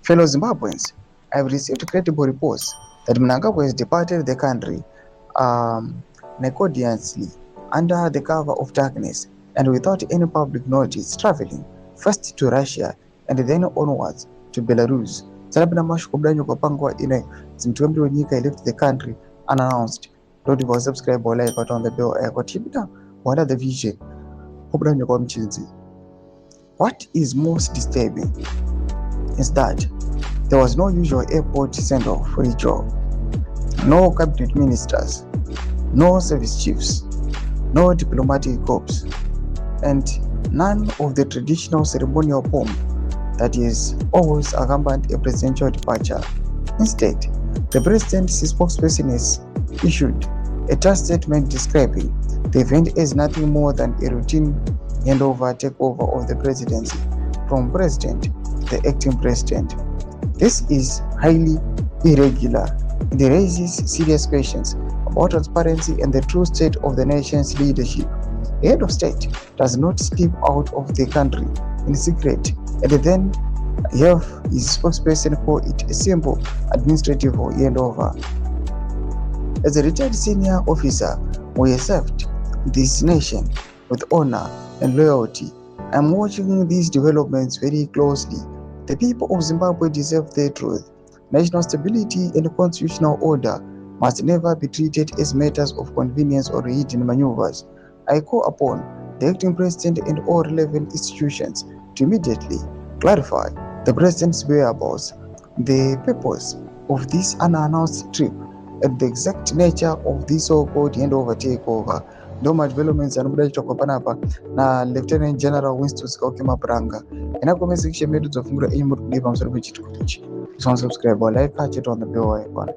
Fellow Zimbabweans, I have received credible reports that Mnangagwa has departed the country negodiously under the cover of darkness and without any public notice, traveling first to Russia and then onwards to Belarus. Salabina mashukubdanyo kwa pangwa ine zimtuambili wenyika left the country unannounced. Don't even subscribe or like or on the bell or tibita or the vision. Kubdanyo kwa mchinzi. What is most disturbing is that there was no usual airport send-off ritual, no cabinet ministers, no service chiefs, no diplomatic corps, and none of the traditional ceremonial pomp that is always accompanied a presidential departure. Instead, the president's spokesperson has issued a trust statement describing the event as nothing more than a routine handover takeover of the presidency from president to the acting president. This is highly irregular and raises serious questions about transparency and the true state of the nation's leadership. The head of state does not slip out of the country in secret and then have his spokesperson call it a simple administrative handover. As a retired senior officer who has served this nation with honor and loyalty, I am watching these developments very closely. The people of Zimbabwe deserve the truth. National stability and constitutional order must never be treated as matters of convenience or hidden maneuvers. I call upon the acting president and all relevant institutions to immediately clarify the president's whereabouts, the purpose of this unannounced trip, and the exact nature of this so-called handover takeover. Ndoma developments anobuda chitoko panapa na Lieutenant General Winston Mabranga. Inakomeza kisha medu zofungura imo tudipa msoro bichitu kutichi. Subscribe or like, catch it on the bell icon.